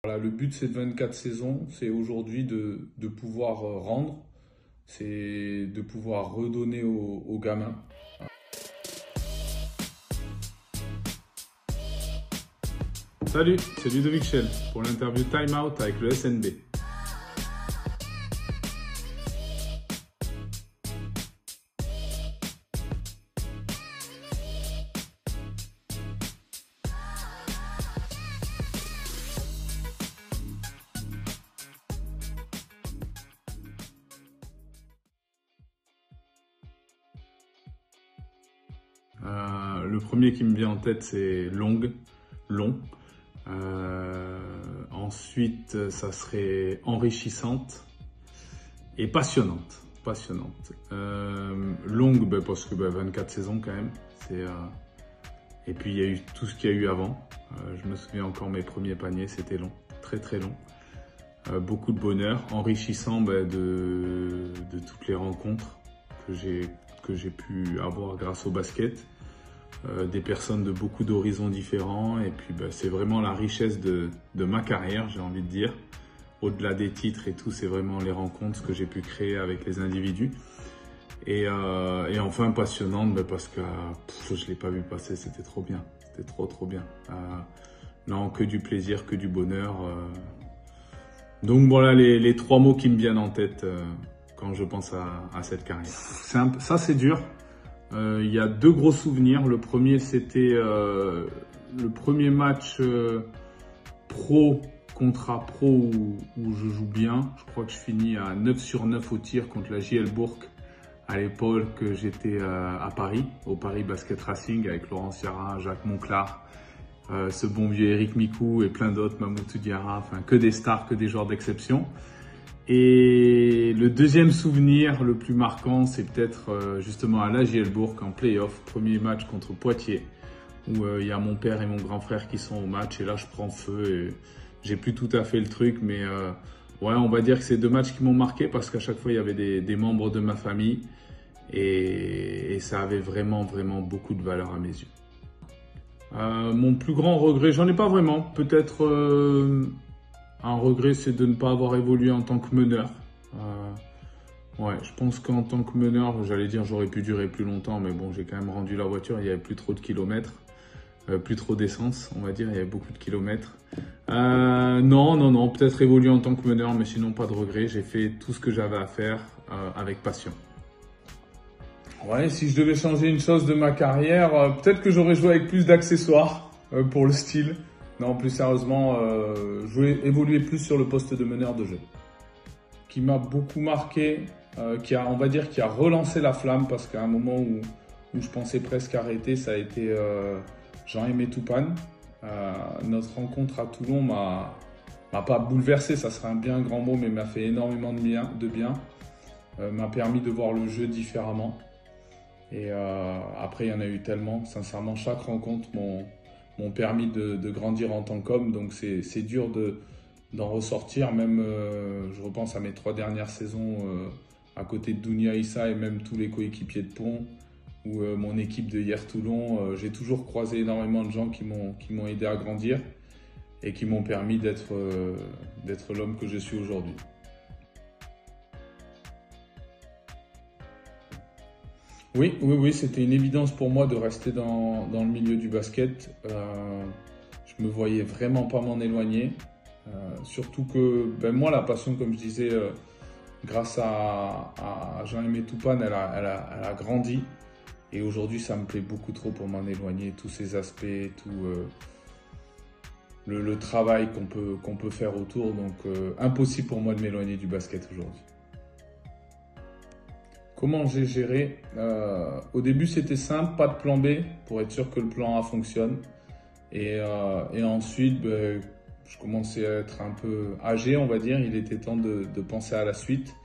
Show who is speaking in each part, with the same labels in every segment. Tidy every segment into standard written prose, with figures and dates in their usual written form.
Speaker 1: Voilà, le but de cette 24 saisons, c'est aujourd'hui de pouvoir rendre, c'est de pouvoir redonner aux gamins. Salut, c'est Ludovic Schell pour l'interview Time Out avec le SNB. Le premier qui me vient en tête, c'est long. Ensuite, ça serait enrichissante et passionnante. Longue, parce que 24 saisons quand même. Et puis il y a eu tout ce qu'il y a eu avant. Je me souviens encore mes premiers paniers, c'était long, très long. Beaucoup de bonheur, enrichissant de toutes les rencontres que j'ai pu avoir grâce au basket. Des personnes de beaucoup d'horizons différents, et puis c'est vraiment la richesse de ma carrière, j'ai envie de dire. Au-delà des titres et tout, c'est vraiment les rencontres, ce que j'ai pu créer avec les individus. Et enfin passionnante, parce que je l'ai pas vu passer, c'était trop bien, c'était trop bien. Non, que du plaisir, que du bonheur. Donc voilà les trois mots qui me viennent en tête quand je pense à cette carrière. Ça c'est dur. Il y a deux gros souvenirs. Le premier, c'était le premier match pro contre pro où je joue bien. Je crois que je finis à 9 sur 9 au tir contre la JL Bourg. À l'époque, j'étais à Paris, au Paris Basket Racing, avec Laurent Sierra, Jacques Monclar, ce bon vieux Eric Mikou et plein d'autres, Mamoudou Diarra, enfin que des stars, que des joueurs d'exception. Et le deuxième souvenir le plus marquant, c'est peut-être justement à la JL Bourg en play-off, premier match contre Poitiers, où il y a mon père et mon grand frère qui sont au match, et là je prends feu et j'ai plus tout à fait le truc, mais ouais, on va dire que c'est deux matchs qui m'ont marqué parce qu'à chaque fois il y avait des membres de ma famille et ça avait vraiment beaucoup de valeur à mes yeux. Mon plus grand regret, j'en ai pas vraiment, peut-être un regret, c'est de ne pas avoir évolué en tant que meneur. Ouais, je pense qu'en tant que meneur, j'allais dire j'aurais pu durer plus longtemps, mais bon, j'ai quand même rendu la voiture, il n'y avait plus trop de kilomètres, plus trop d'essence, on va dire, il y avait beaucoup de kilomètres. Non, peut-être évoluer en tant que meneur, mais sinon pas de regret, j'ai fait tout ce que j'avais à faire avec passion. Ouais, si je devais changer une chose de ma carrière, peut-être que j'aurais joué avec plus d'accessoires pour le style. Non, plus sérieusement, évoluer plus sur le poste de meneur de jeu. Qui m'a beaucoup marqué, on va dire, qui a relancé la flamme, parce qu'à un moment où je pensais presque arrêter, ça a été Jean-Aimé Toupane. Notre rencontre à Toulon m'a pas bouleversé, ça serait un bien grand mot, mais m'a fait énormément de bien. M'a permis de voir le jeu différemment. Et après, il y en a eu tellement. Sincèrement, chaque rencontre m'ont permis de grandir en tant qu'homme, donc c'est dur d'en ressortir. Même, je repense à mes 3 dernières saisons à côté de Dounia Issa et même tous les coéquipiers de Pont, ou mon équipe de hier Toulon, j'ai toujours croisé énormément de gens qui m'ont aidé à grandir et qui m'ont permis d'être l'homme que je suis aujourd'hui. Oui, c'était une évidence pour moi de rester dans le milieu du basket. Je me voyais vraiment pas m'en éloigner. Surtout que moi, la passion, comme je disais, grâce à Jean-Aimé Toupane, elle a grandi. Et aujourd'hui, ça me plaît beaucoup trop pour m'en éloigner. Tous ces aspects, tout le travail qu'on peut faire autour. Donc, impossible pour moi de m'éloigner du basket aujourd'hui. Comment j'ai géré? Au début, c'était simple, pas de plan B pour être sûr que le plan A fonctionne. Et ensuite, je commençais à être un peu âgé, on va dire. Il était temps de penser à la suite.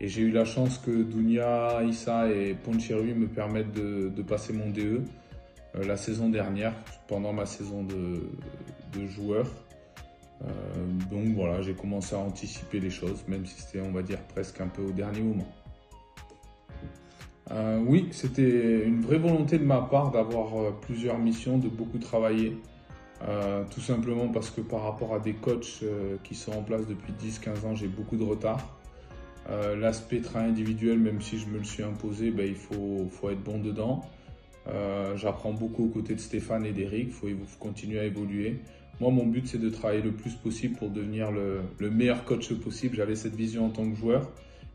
Speaker 1: Et j'ai eu la chance que Dounia, Issa et Poncherui me permettent de passer mon DE la saison dernière, pendant ma saison de joueur. Donc voilà, j'ai commencé à anticiper les choses, même si c'était, on va dire, presque un peu au dernier moment. Oui, c'était une vraie volonté de ma part d'avoir plusieurs missions, de beaucoup travailler. Tout simplement parce que par rapport à des coachs qui sont en place depuis 10-15 ans, j'ai beaucoup de retard. L'aspect travail individuel, même si je me le suis imposé, il faut être bon dedans. J'apprends beaucoup aux côtés de Stéphane et d'Eric, il faut continuer à évoluer. Moi, mon but, c'est de travailler le plus possible pour devenir le meilleur coach possible. J'avais cette vision en tant que joueur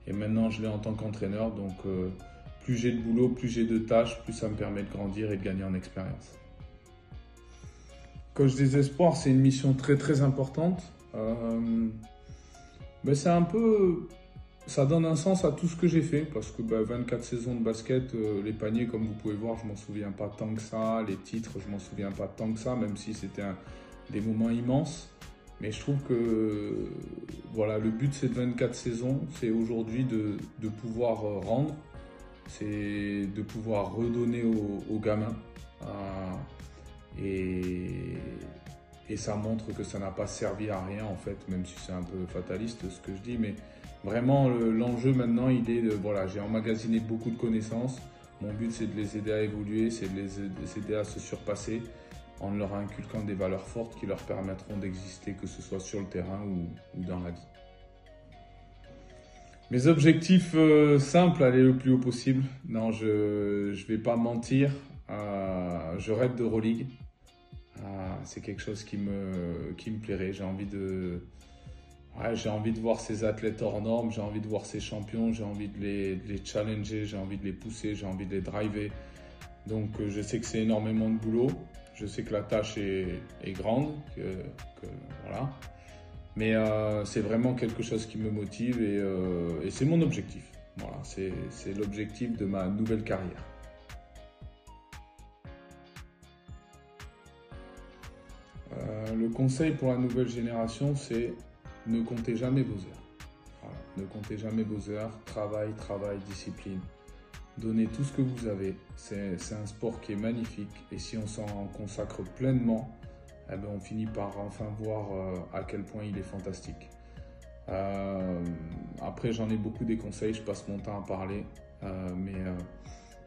Speaker 1: et maintenant, je l'ai en tant qu'entraîneur. Donc, plus j'ai de boulot, plus j'ai de tâches, plus ça me permet de grandir et de gagner en expérience. Coach des espoirs, c'est une mission très très importante. C'est un peu... Ça donne un sens à tout ce que j'ai fait parce que 24 saisons de basket, les paniers, comme vous pouvez voir, je m'en souviens pas tant que ça. Les titres, je m'en souviens pas tant que ça, même si c'était des moments immenses. Mais je trouve que voilà, le but de ces 24 saisons, c'est aujourd'hui de pouvoir rendre, c'est de pouvoir redonner aux gamins. Et ça montre que ça n'a pas servi à rien en fait, même si c'est un peu fataliste ce que je dis, mais vraiment l'enjeu maintenant il est de, voilà, j'ai emmagasiné beaucoup de connaissances, mon but c'est de les aider à évoluer, c'est de les aider à se surpasser en leur inculquant des valeurs fortes qui leur permettront d'exister, que ce soit sur le terrain ou dans la vie. Mes objectifs simples, aller le plus haut possible. Non, je vais pas mentir, je rêve d'Euroleague. C'est quelque chose qui me plairait. J'ai envie de voir ces athlètes hors normes, j'ai envie de voir ces champions, j'ai envie de les challenger, j'ai envie de les pousser, j'ai envie de les driver. Donc je sais que c'est énormément de boulot, je sais que la tâche est grande, voilà. Mais c'est vraiment quelque chose qui me motive et c'est mon objectif. Voilà, c'est l'objectif de ma nouvelle carrière. Le conseil pour la nouvelle génération, c'est ne comptez jamais vos heures. Voilà. Ne comptez jamais vos heures. Travail, discipline. Donnez tout ce que vous avez. C'est un sport qui est magnifique et si on s'en consacre pleinement, on finit par enfin voir à quel point il est fantastique. Après, j'en ai beaucoup des conseils, je passe mon temps à parler.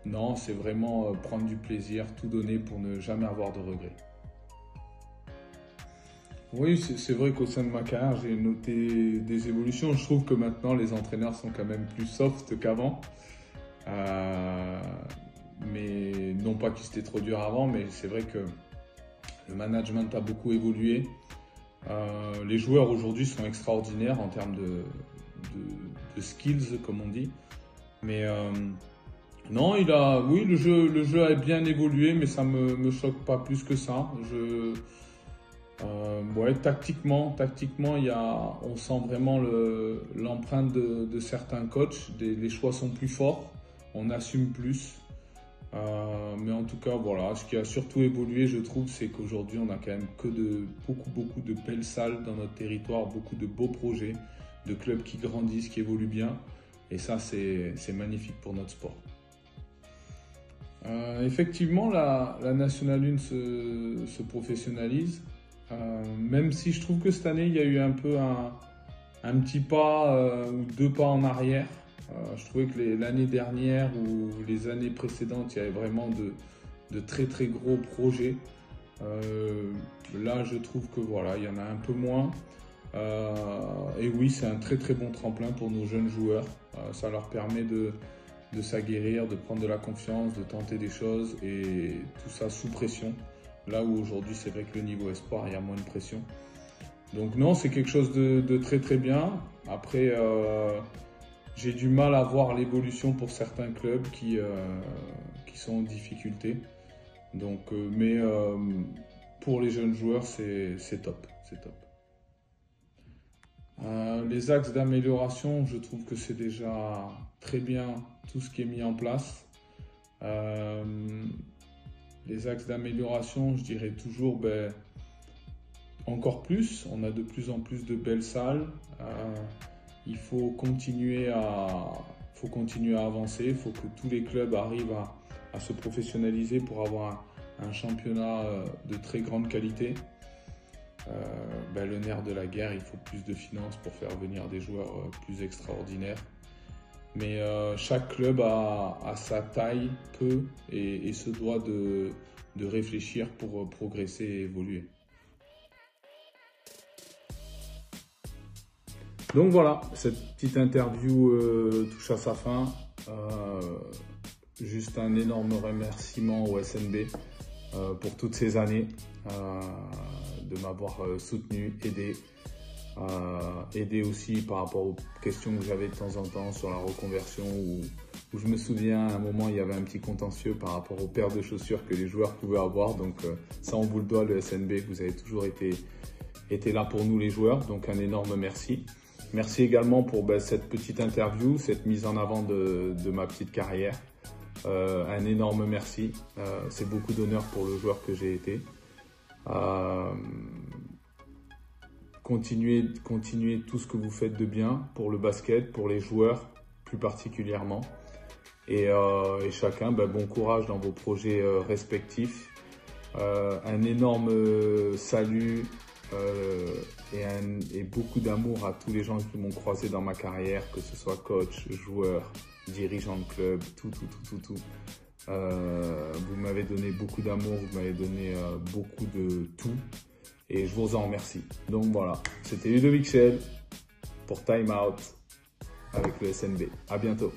Speaker 1: Non, c'est vraiment prendre du plaisir, tout donner pour ne jamais avoir de regrets. Oui, c'est vrai qu'au sein de ma carrière, j'ai noté des évolutions. Je trouve que maintenant, les entraîneurs sont quand même plus soft qu'avant. Mais non pas qu'ils étaient trop durs avant, mais c'est vrai que le management a beaucoup évolué. Les joueurs aujourd'hui sont extraordinaires en termes de skills, comme on dit. Mais non, oui, le jeu a bien évolué, mais ça me choque pas plus que ça. Tactiquement, on sent vraiment l'empreinte de certains coachs. Les choix sont plus forts, on assume plus. Mais en tout cas, voilà, ce qui a surtout évolué, je trouve, c'est qu'aujourd'hui, on a quand même beaucoup de belles salles dans notre territoire, beaucoup de beaux projets, de clubs qui grandissent, qui évoluent bien. Et ça, c'est magnifique pour notre sport. Effectivement, la National 1 se professionnalise. Même si je trouve que cette année, il y a eu un peu un petit pas ou deux pas en arrière. Je trouvais que l'année dernière ou les années précédentes, il y avait vraiment de très très gros projets. Là, je trouve que voilà, il y en a un peu moins. Et oui, c'est un très très bon tremplin pour nos jeunes joueurs. Ça leur permet de s'aguerrir, de prendre de la confiance, de tenter des choses et tout ça sous pression. Là où aujourd'hui, c'est vrai que le niveau espoir, il y a moins de pression. Donc non, c'est quelque chose de très très bien. Après, j'ai du mal à voir l'évolution pour certains clubs qui sont en difficulté. Donc, mais pour les jeunes joueurs, c'est top. C'est top. Les axes d'amélioration, je trouve que c'est déjà très bien tout ce qui est mis en place. Les axes d'amélioration, je dirais toujours encore plus. On a de plus en plus de belles salles. Il faut continuer à avancer. Il faut que tous les clubs arrivent à se professionnaliser pour avoir un championnat de très grande qualité. Le nerf de la guerre, il faut plus de finances pour faire venir des joueurs plus extraordinaires. Mais chaque club a sa taille, peut et se doit de réfléchir pour progresser et évoluer. Donc voilà, cette petite interview touche à sa fin. Juste un énorme remerciement au SNB pour toutes ces années de m'avoir soutenu, aidé aussi par rapport aux questions que j'avais de temps en temps sur la reconversion où je me souviens à un moment il y avait un petit contentieux par rapport aux paires de chaussures que les joueurs pouvaient avoir. Donc ça on vous le doit, le SNB, vous avez toujours été là pour nous les joueurs, donc un énorme merci. Merci également pour cette petite interview, cette mise en avant de ma petite carrière. Un énorme merci, c'est beaucoup d'honneur pour le joueur que j'ai été. Continuez tout ce que vous faites de bien pour le basket, pour les joueurs plus particulièrement. Et chacun, bon courage dans vos projets respectifs. Un énorme salut et beaucoup d'amour à tous les gens qui m'ont croisé dans ma carrière, que ce soit coach, joueur, dirigeant de club, tout. Vous m'avez donné beaucoup d'amour, vous m'avez donné beaucoup de tout et je vous en remercie. Donc voilà, c'était Ludovic Schell pour Time Out avec le SNB. À bientôt.